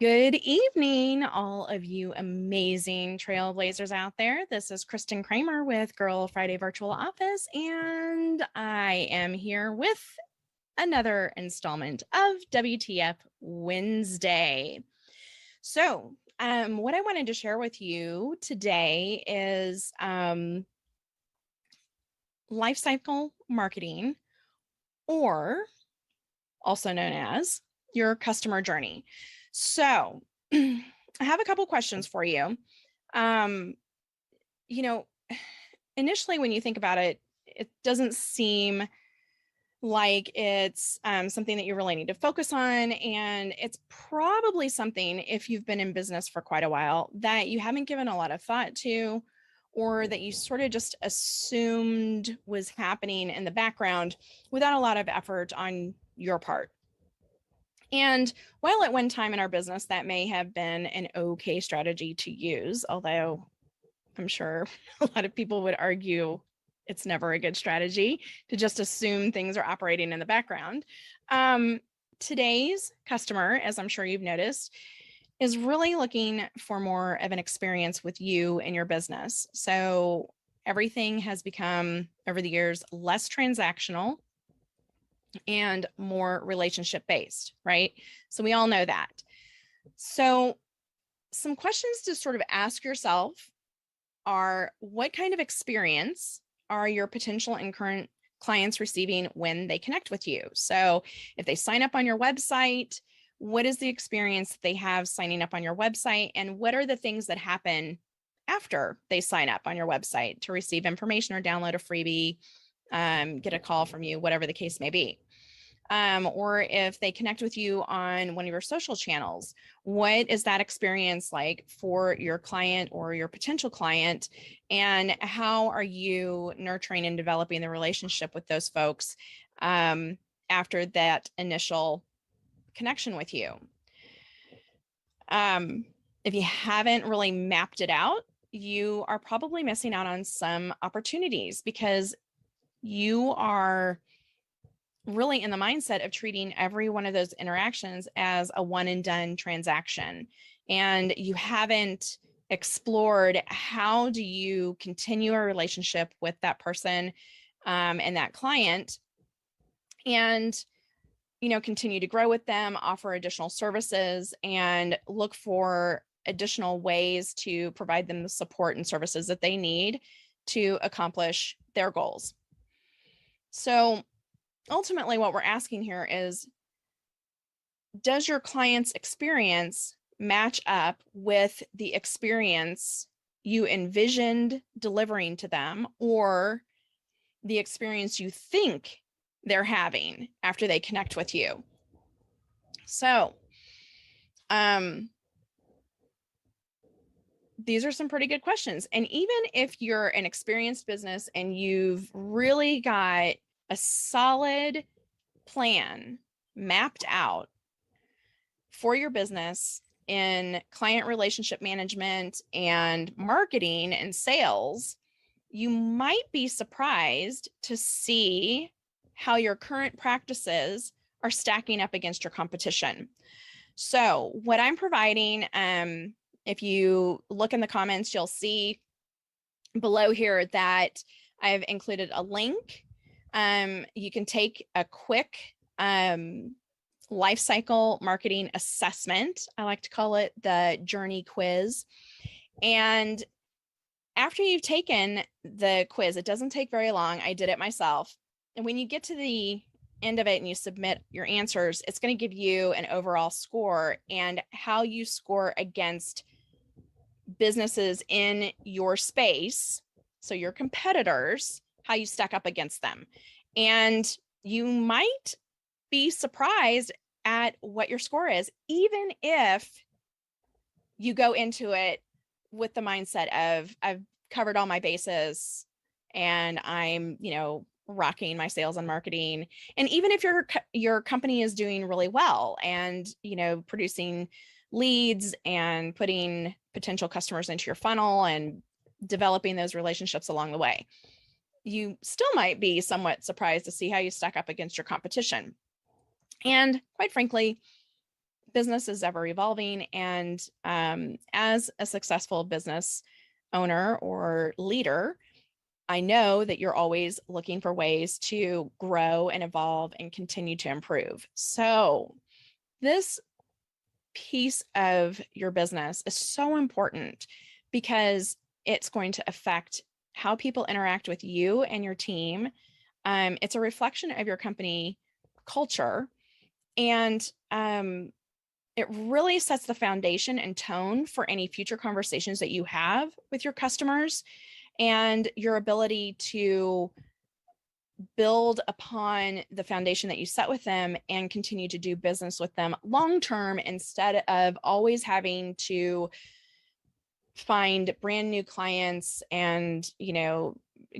Good evening, all of you amazing trailblazers out there. This is Kristen Kramer with Girl Friday Virtual Office, and I am here with another installment of WTF Wednesday. So, what I wanted to share with you today is lifecycle marketing, or also known as your customer journey. So I have a couple questions for you. Initially when you think about it, it doesn't seem like it's something that you really need to focus on. And it's probably something, if you've been in business for quite a while, that you haven't given a lot of thought to, or that you sort of just assumed was happening in the background without a lot of effort on your part. And while at one time in our business, that may have been an okay strategy to use, although I'm sure a lot of people would argue it's never a good strategy to just assume things are operating in the background. Today's customer, as I'm sure you've noticed, is really looking for more of an experience with you and your business. So everything has become, over the years, less transactional and more relationship based, right? So we all know that. So some questions to sort of ask yourself are, what kind of experience are your potential and current clients receiving when they connect with you? So if they sign up on your website, what is the experience that they have signing up on your website? And what are the things that happen after they sign up on your website to receive information or download a freebie, get a call from you, whatever the case may be? Or if they connect with you on one of your social channels, what is that experience like for your client or your potential client? And how are you nurturing and developing the relationship with those folks after that initial connection with you? If you haven't really mapped it out, you are probably missing out on some opportunities, because you are really in the mindset of treating every one of those interactions as a one and done transaction. And you haven't explored, how do you continue a relationship with that person and that client, and continue to grow with them, offer additional services, and look for additional ways to provide them the support and services that they need to accomplish their goals. So ultimately, what we're asking here is, does your client's experience match up with the experience you envisioned delivering to them, or the experience you think they're having after they connect with you? So, these are some pretty good questions. And even if you're an experienced business and you've really got a solid plan mapped out for your business in client relationship management and marketing and sales, you might be surprised to see how your current practices are stacking up against your competition. So what I'm providing, if you look in the comments, you'll see below here that I've included a link. You can take a quick lifecycle marketing assessment. I like to call it the journey quiz. And after you've taken the quiz, it doesn't take very long. I did it myself. And when you get to the end of it and you submit your answers, it's going to give you an overall score and how you score against businesses in your space. So your competitors, how you stack up against them. And you might be surprised at what your score is, even if you go into it with the mindset of, I've covered all my bases and I'm, rocking my sales and marketing. And even if your company is doing really well and, producing leads and putting potential customers into your funnel and developing those relationships along the way, you still might be somewhat surprised to see how you stack up against your competition. And quite frankly, business is ever evolving. And as a successful business owner or leader, I know that you're always looking for ways to grow and evolve and continue to improve. So this piece of your business is so important because it's going to affect how people interact with you and your team. It's a reflection of your company culture, and it really sets the foundation and tone for any future conversations that you have with your customers, and your ability to build upon the foundation that you set with them and continue to do business with them long term, instead of always having to find brand new clients and,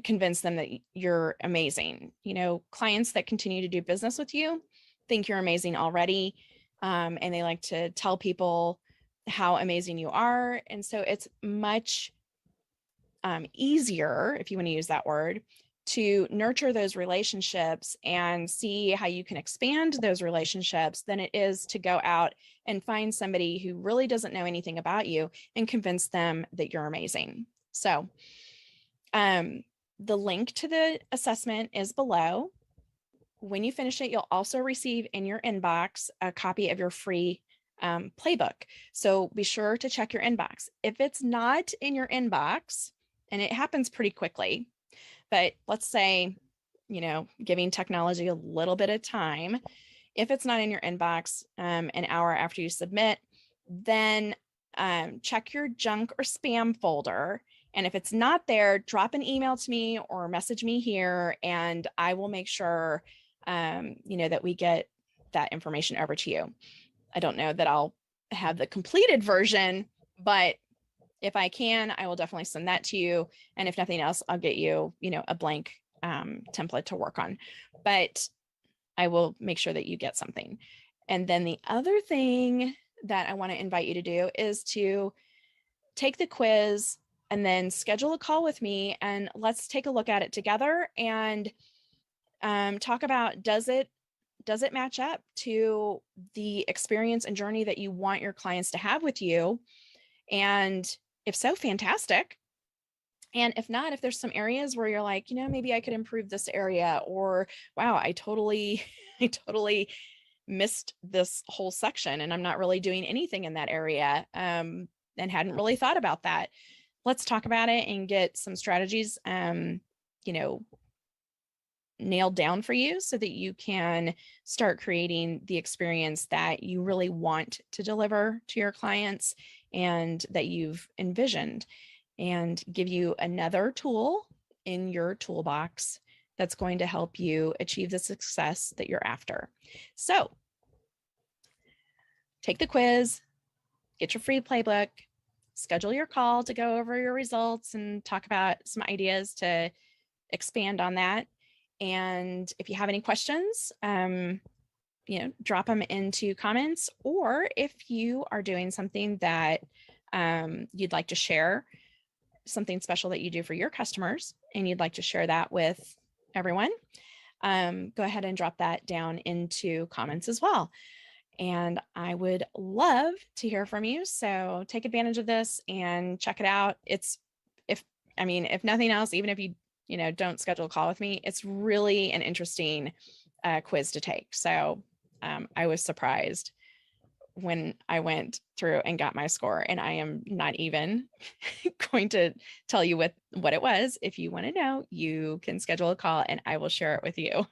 convince them that you're amazing. Clients that continue to do business with you think you're amazing already, and they like to tell people how amazing you are. And so it's much easier, if you want to use that word, to nurture those relationships and see how you can expand those relationships than it is to go out and find somebody who really doesn't know anything about you and convince them that you're amazing. So the link to the assessment is below. When you finish it, you'll also receive in your inbox a copy of your free playbook. So be sure to check your inbox. If it's not in your inbox, and it happens pretty quickly, but let's say, giving technology a little bit of time, if it's not in your inbox an hour after you submit, then check your junk or spam folder. And if it's not there, drop an email to me or message me here, and I will make sure, that we get that information over to you. I don't know that I'll have the completed version, but if I can, I will definitely send that to you. And if nothing else, I'll get you, a blank template to work on. But I will make sure that you get something. And then the other thing that I want to invite you to do is to take the quiz and then schedule a call with me, and let's take a look at it together and talk about, does it match up to the experience and journey that you want your clients to have with you? And if so, fantastic. And if not, if there's some areas where you're like, maybe I could improve this area, or wow, I totally missed this whole section and I'm not really doing anything in that area, and hadn't really thought about that. Let's talk about it and get some strategies, nailed down for you so that you can start creating the experience that you really want to deliver to your clients and that you've envisioned, and give you another tool in your toolbox that's going to help you achieve the success that you're after. So take the quiz, get your free playbook, schedule your call to go over your results and talk about some ideas to expand on that. And if you have any questions, drop them into comments, or if you are doing something that you'd like to share, something special that you do for your customers, and you'd like to share that with everyone, go ahead and drop that down into comments as well. And I would love to hear from you. So take advantage of this and check it out. If nothing else, even if you don't schedule a call with me, it's really an interesting quiz to take. So I was surprised when I went through and got my score, and I am not even going to tell you what it was. If you want to know, you can schedule a call and I will share it with you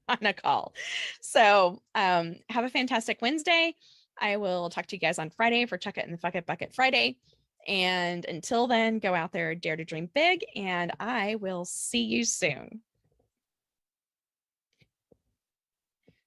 on a call. So have a fantastic Wednesday. I will talk to you guys on Friday for Chuck It and the Fuck It Bucket Friday. And until then, go out there, dare to dream big, and I will see you soon.